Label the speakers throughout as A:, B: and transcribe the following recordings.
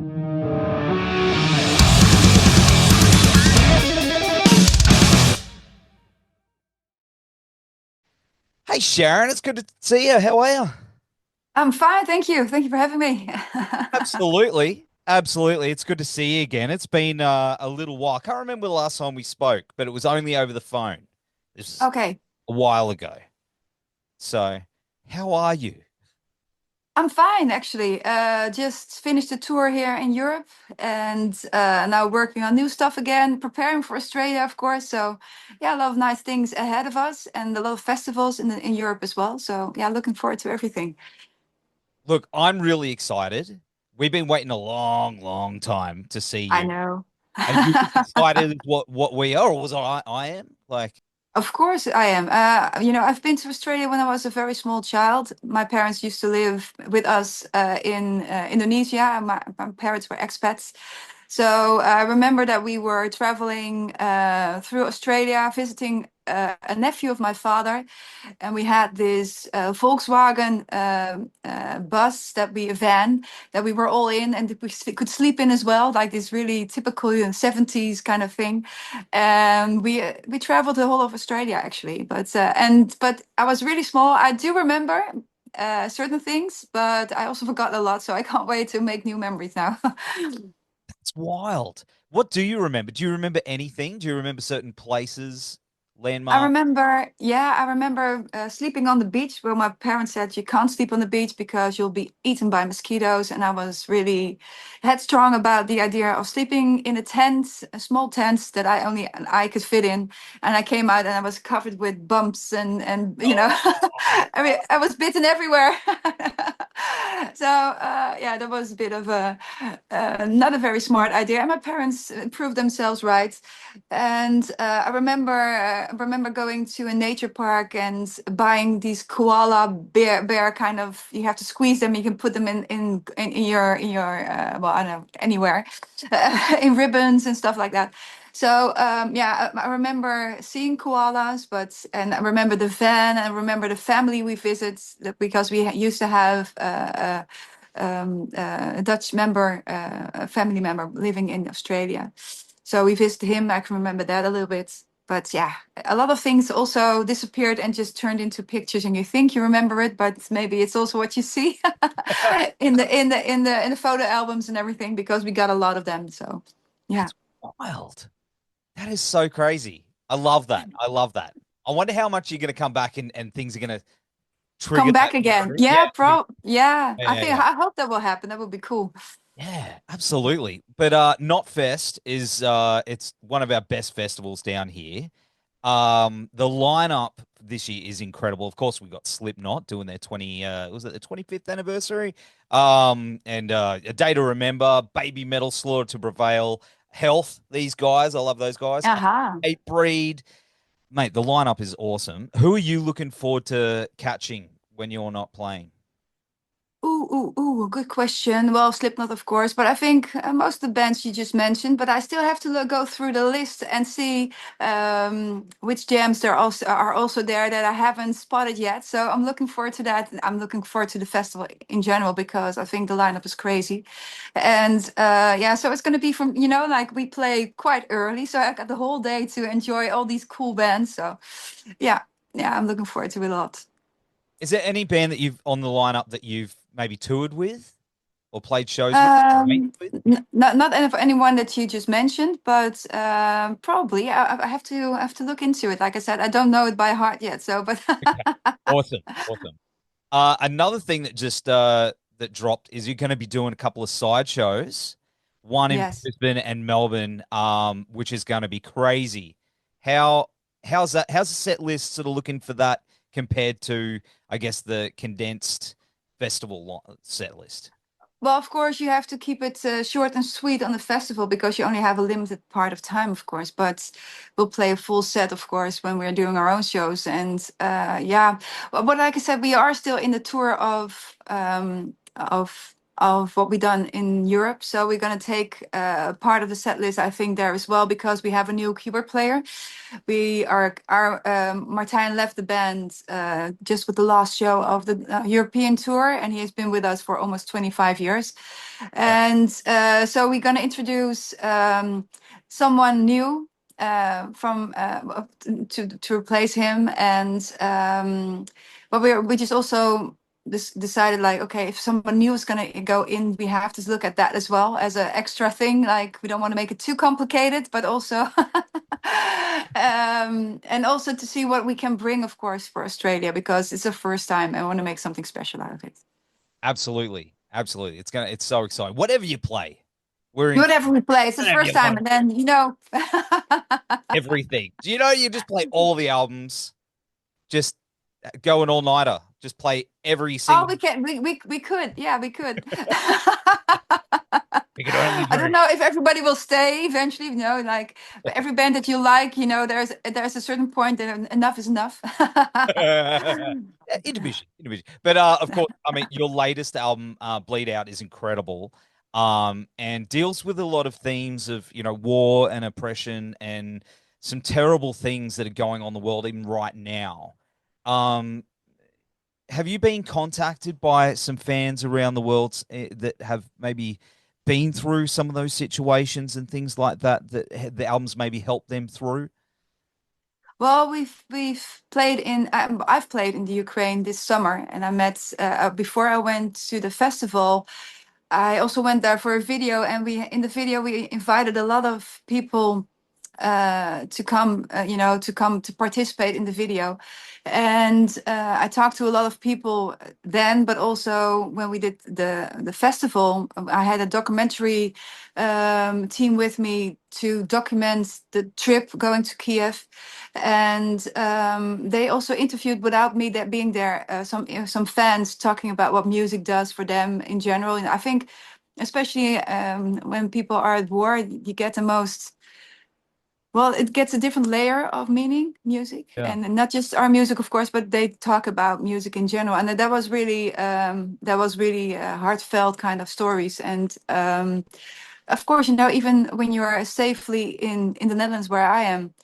A: Hey Sharon, it's good to see you. How are you?
B: I'm fine, thank you. Thank you for having me.
A: Absolutely. Absolutely. It's good to see you again. It's been a little while. I can't remember the last time we spoke, but it was only over the phone. This is
B: Okay,
A: a while ago. So, how are you?
B: I'm fine actually. Just finished a tour here in Europe and now working on new stuff again, preparing for Australia, of course. So, yeah, a lot of nice things ahead of us and a lot of festivals in Europe as well. So, yeah, looking forward to everything.
A: Look, I'm really excited. We've been waiting a long, long time to see
B: I
A: you.
B: know.
A: Are you as excited as what we are, or was I am? Like,
B: Of course I am. I've been to Australia when I was a very small child. My parents used to live with us in Indonesia. My parents were expats. So I remember that we were traveling through Australia, visiting a nephew of my father, and we had this Volkswagen bus a van that we were all in, and could sleep in as well, like this really typical 70s kind of thing. And we traveled the whole of Australia actually, but I was really small. I do remember certain things, but I also forgot a lot, so I can't wait to make new memories now.
A: it's wild. What do you remember? Do you remember anything? Do you remember certain places,
B: I
A: landmarks?
B: remember, yeah, I remember sleeping on the beach where my parents said you can't sleep on the beach because you'll be eaten by mosquitoes. And I was really headstrong about the idea of sleeping in a tent, a small tent that I could fit in. And I came out and I was covered with bumps and I mean, I was bitten everywhere. So yeah, that was a bit of a not a very smart idea. And my parents proved themselves right. And I remember going to a nature park and buying these koala bear kind of. You have to squeeze them. You can put them in your well, I don't know, anywhere, in ribbons and stuff like that. So yeah, I remember seeing koalas, and I remember the van, and I remember the family we visit because we used to have a Dutch member, a family member living in Australia. So we visited him. I can remember that a little bit. But yeah, a lot of things also disappeared and just turned into pictures, and you think you remember it, but maybe it's also what you see in the photo albums and everything, because we got a lot of them. So yeah,
A: That's wild. That is so crazy. I love that. I love that. I wonder how much you're going to come back and things are going to trigger
B: come
A: that
B: back again.
A: memory. Yeah,
B: Yeah, yeah.
A: yeah, yeah.
B: I hope that will happen. That would be cool.
A: Yeah, absolutely. But Knotfest is it's one of our best festivals down here. The lineup this year is incredible. Of course, we've got Slipknot doing their 20 was it the 25th anniversary? And A Day to Remember, Baby Metal, Slaughter to Prevail, Health, these guys, I love those guys.
B: Aha.
A: Hatebreed. Mate, the lineup is awesome. Who are you looking forward to catching when you're not playing?
B: Good question. Well, Slipknot, of course, but I think most of the bands you just mentioned. But I still have to go through the list and see which jams there also there that I haven't spotted yet. So I'm looking forward to that. I'm looking forward to the festival in general because I think the lineup is crazy, and yeah, so it's going to be from like we play quite early, so I got the whole day to enjoy all these cool bands. So yeah, yeah, I'm looking forward to it a lot.
A: Is there any band that you've on the lineup that you've maybe toured with or played shows with, played with?
B: Not anyone that you just mentioned, but probably I have to look into it. Like I said, I don't know it by heart yet. So, but
A: Okay. Awesome. Awesome. Another thing that just that dropped is you're going to be doing a couple of side shows, one in
B: yes.
A: Brisbane and Melbourne, which is going to be crazy. How how's that? How's the set list sort of looking for that compared to, I guess, the condensed set list?
B: Well, of course, you have to keep it short and sweet on the festival because you only have a limited part of time, of course. But we'll play a full set, of course, when we're doing our own shows. And yeah, but like I said, we are still in the tour of of what we've done in Europe. So we're going to take part of the set list, I think, there as well, because we have a new keyboard player. We are our Martijn left the band just with the last show of the European tour, and he has been with us for almost 25 years.
A: Wow.
B: And so we're going to introduce someone new from to replace him, and but we just also decided, like, okay, if someone new is going to go in, we have to look at that as well as an extra thing. Like, we don't want to make it too complicated, but also and also to see what we can bring, of course, for Australia, because it's the first time, and I want to make something special out of it.
A: Absolutely. Absolutely. It's so exciting. Whatever you play, we're in.
B: Whatever we play, it's the
A: Whatever
B: first
A: you
B: time,
A: want,
B: and then
A: everything. Do you know you just play all the albums, just go an all-nighter, just play every
B: Oh,
A: single.
B: we can. We could. Yeah, we could.
A: We could only
B: I don't
A: dream.
B: know if everybody will stay eventually. Like, but every band that you like, there's a certain point that enough is enough.
A: Intermission, intermission. But of course, I mean, your latest album, Bleed Out, is incredible. And deals with a lot of themes of, war and oppression and some terrible things that are going on in the world even right now. Um, have you been contacted by some fans around the world that have maybe been through some of those situations and things like that, that the albums maybe help them through?
B: Well, we've played in. I've played in the Ukraine this summer, and I met before I went to the festival. I also went there for a video, and we in the video we invited a lot of people to come, to come to participate in the video. And I talked to a lot of people then, but also when we did the festival, I had a documentary team with me to document the trip going to Kiev, and they also interviewed, without me that being there, some fans talking about what music does for them in general. And I think, especially when people are at war, you get the most, well, it gets a different layer of meaning, music,
A: Yeah.
B: and not just our music, of course, but they talk about music in general, and that was really heartfelt kind of stories. And of course, even when you're safely in the Netherlands, where I am,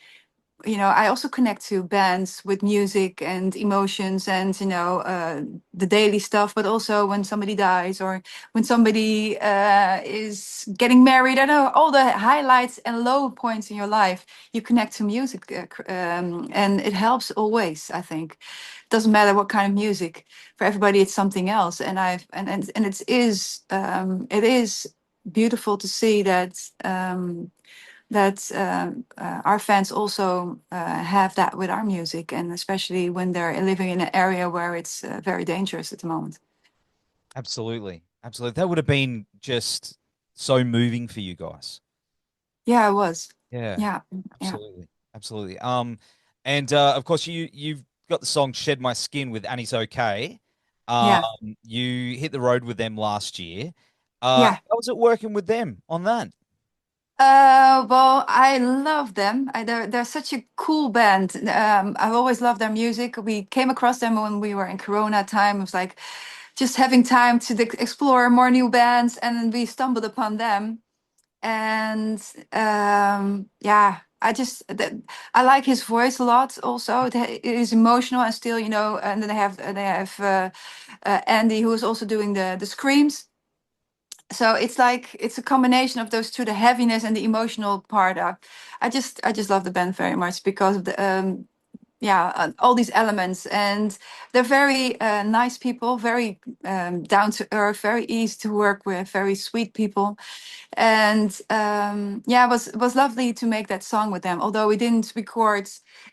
B: I also connect to bands with music and emotions, and the daily stuff, but also when somebody dies, or when somebody is getting married. I know all the highlights and low points in your life. You connect to music, and it helps always. I think doesn't matter what kind of music. For everybody, it's something else. And it is beautiful to see that. Our fans also have that with our music, and especially when they're living in an area where it's very dangerous at the moment.
A: Absolutely. Absolutely. That would have been just so moving for you guys.
B: Yeah, it was.
A: Yeah.
B: Yeah, yeah,
A: Absolutely. Absolutely. And of course you've got the song Shed My Skin with Annie's Okay. Um,
B: yeah,
A: you hit the road with them last year.
B: yeah.
A: How was it working with them on that?
B: Well, I love them. They're such a cool band. I've always loved their music. We came across them when we were in Corona time. It was like just having time to explore more new bands, and then we stumbled upon them. And yeah, I like his voice a lot. Also, it is emotional, and still, and then they have Andy, who is also doing the screams. So it's like it's a combination of those two, the heaviness and the emotional part. I just love the band very much because of the yeah, all these elements, and they're very nice people, very down to earth, very easy to work with, very sweet people. And yeah, it was lovely to make that song with them, although we didn't record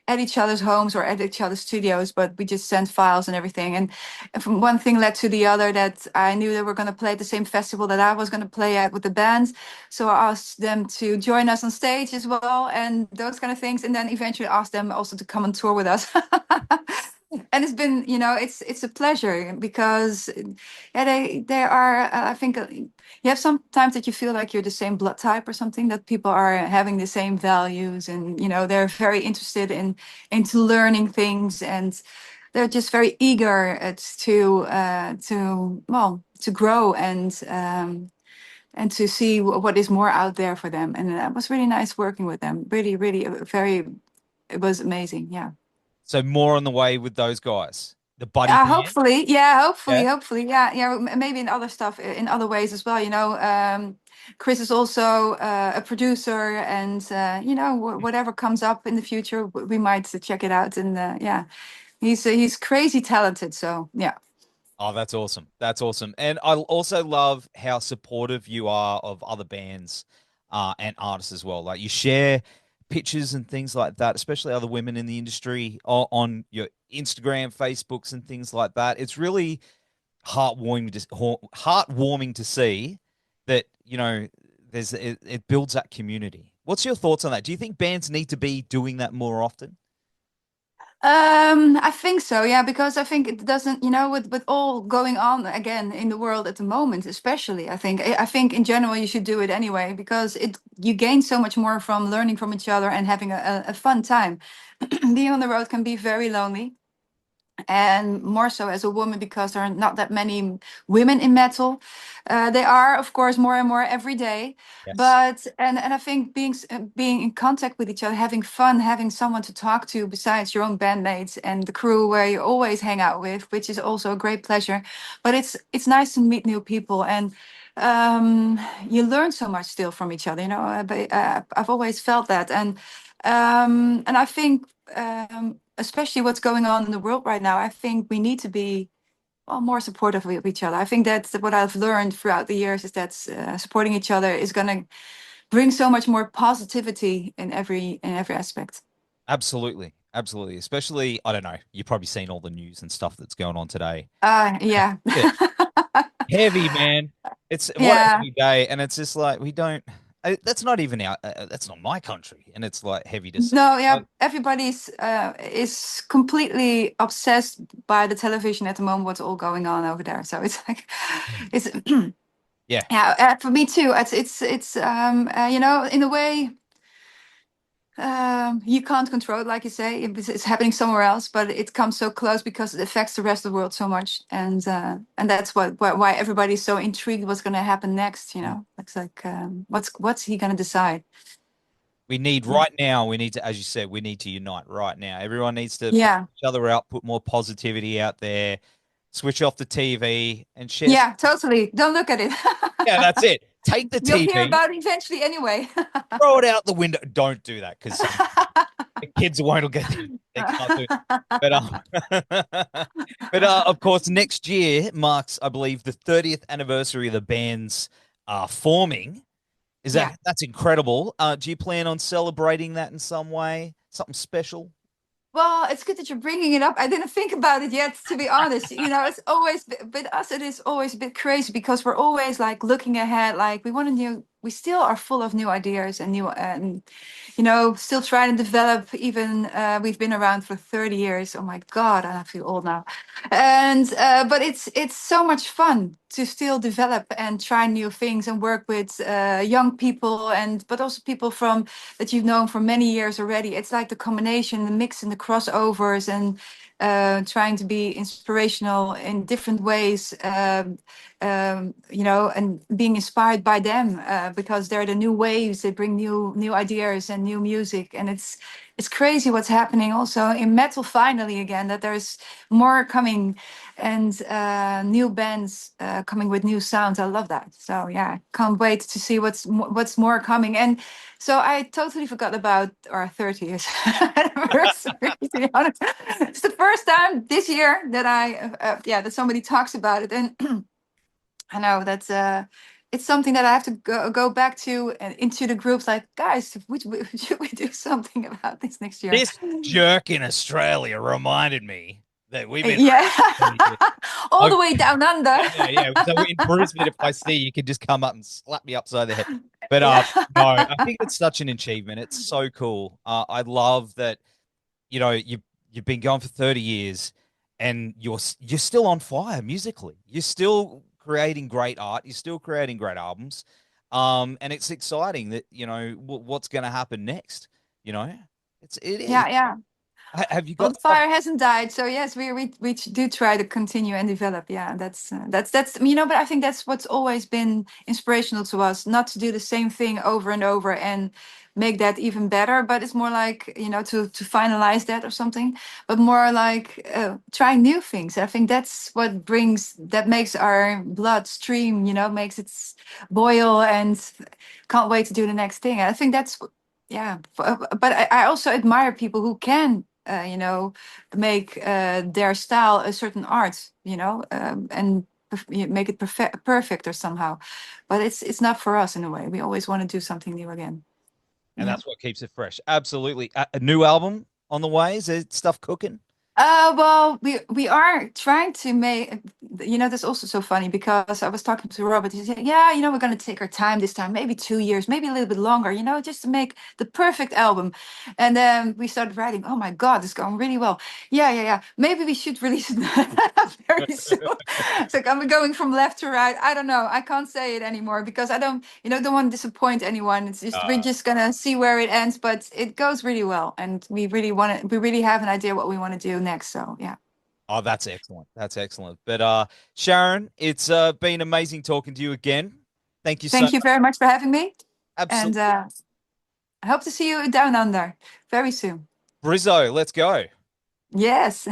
B: at each other's homes or at each other's studios, but we just sent files and everything. And from one thing led to the other, that I knew they were going to play at the same festival that I was going to play at with the band, so I asked them to join us on stage as well, and those kind of things. And then eventually asked them also to come on tour with us. And it's been, it's a pleasure, because yeah, they are I think you have sometimes that you feel like you're the same blood type or something, that people are having the same values, and they're very interested into learning things. And they're just very eager to grow and to see what is more out there for them. And that was really nice working with them. Really, really, very. It was amazing. Yeah.
A: So more on the way with those guys. The buddy band.
B: Hopefully, yeah,
A: Yeah.
B: hopefully, yeah, yeah. Maybe in other stuff, in other ways as well. Chris is also a producer, and whatever comes up in the future, we might check it out. And yeah, he's crazy talented. So yeah.
A: Oh, that's awesome. That's awesome. And I also love how supportive you are of other bands and artists as well. Like you share pictures and things like that, especially other women in the industry on your Instagram, Facebooks, and things like that. It's really heartwarming to see that, it builds that community. What's your thoughts on that? Do you think bands need to be doing that more often?
B: I think so, yeah, because I think it doesn't, with all going on again in the world at the moment, especially, I think in general you should do it anyway because you gain so much more from learning from each other and having a fun time. Being on the road can be very lonely, and more so as a woman because there are not that many women in metal. They are, of course, more and more every day.
A: Yes.
B: But and I think being in contact with each other, having fun, having someone to talk to besides your own bandmates and the crew where you always hang out with, which is also a great pleasure. But it's nice to meet new people and. You learn so much still from each other, I've always felt that, and I think especially what's going on in the world right now, I think we need to be more supportive of each other. I think that's what I've learned throughout the years is that supporting each other is going to bring so much more positivity in every aspect.
A: Absolutely. Absolutely. Especially, I don't know, you've probably seen all the news and stuff that's going on today.
B: Yeah.
A: Heavy, man. It's what a
B: Yeah.
A: heavy day, and it's just like we don't. That's not even our. That's not my country, and it's like heavy to see.
B: No, yeah, everybody's is completely obsessed by the television at the moment. What's all going on over there? So it's like, it's
A: Yeah,
B: yeah. For me too. It's in a way. You can't control it, like you say. It's happening somewhere else, but it comes so close because it affects the rest of the world so much, and that's why everybody's so intrigued what's going to happen next. It's like what's he going to decide?
A: we need right now. We need to, as you said, we need to unite right now. Everyone needs to push
B: Yeah,
A: each other out, put more positivity out there, switch off the TV, and share.
B: yeah, totally. Don't look at it.
A: Yeah, that's it. Take the
B: You'll hear
A: TV,
B: about it eventually anyway.
A: throw it out the window. Don't do that because the kids won't get it. They can't do it. But of course, next year marks, I believe, the 30th anniversary of the band's forming.
B: Yeah.
A: That's incredible? Do you plan on celebrating that in some way? Something special?
B: Well, it's good that you're bringing it up. I didn't think about it yet, to be honest. It's always, with us, it is always a bit crazy because we're always like looking ahead, like we still are full of new ideas and still trying to develop. Even we've been around for 30 years. Oh my God, I feel old now. And but it's so much fun to still develop and try new things and work with young people but also people that you've known for many years already. It's like the combination, the mix and the crossovers and trying to be inspirational in different ways, and being inspired by them because they're the new waves. They bring new ideas and new music, and it's crazy what's happening also in metal finally again. That there's more coming and new bands coming with new sounds. I love that. So yeah, can't wait to see what's more coming. And so I totally forgot about our 30th anniversary. To be honest, it's the first time this year that that somebody talks about it, and I know that's it's something that I have to go back to and into the groups. Like, guys, should we do something about this next year?
A: This jerk in Australia reminded me that we've been
B: Yeah,
A: around 20 years.
B: all
A: Like,
B: the way down under.
A: yeah, yeah. So in Brisbane, if I see you, you can just come up and slap me upside the head. But
B: Yeah.
A: no, I think it's such an achievement. It's so cool. I love that, you've been going for 30 years and you're still on fire musically. You're still creating great art. You're still creating great albums. And it's exciting that, what's going to happen next, you know? It is.
B: Yeah, yeah.
A: Have you
B: Well,
A: got
B: the
A: stuff?
B: fire hasn't died, so yes, we do try to continue and develop. Yeah, that's but I think that's what's always been inspirational to us, not to do the same thing over and over and make that even better, but it's more like to finalize that or something, but more like try new things. I think that's that makes our blood stream, makes it boil and can't wait to do the next thing. I think that's yeah, but I also admire people who can make their style a certain art, and make it perfect or somehow. But it's not for us in a way. We always want to do something new again.
A: And
B: Yeah.
A: that's what keeps it fresh. Absolutely. A new album on the way? Is there stuff cooking?
B: Well, we are trying to make, that's also so funny because I was talking to Robert. He said, "Yeah, we're gonna take our time this time, maybe 2 years, maybe a little bit longer, just to make the perfect album." And then we started writing. Oh my God, it's going really well. Yeah, yeah, yeah. Maybe we should release it very soon. It's like I'm going from left to right. I don't know. I can't say it anymore because I don't want to disappoint anyone. It's just we're
A: Uh,
B: just gonna see where it ends, but it goes really well, and we really have an idea what we want to do next. So yeah.
A: oh, that's excellent. That's excellent. But Sharon, it's been amazing talking to you again. Thank you so
B: Thank you
A: much.
B: very much for having me, and
A: Absolutely.
B: I hope to see you down under very soon.
A: Brizzo, let's go.
B: Yes.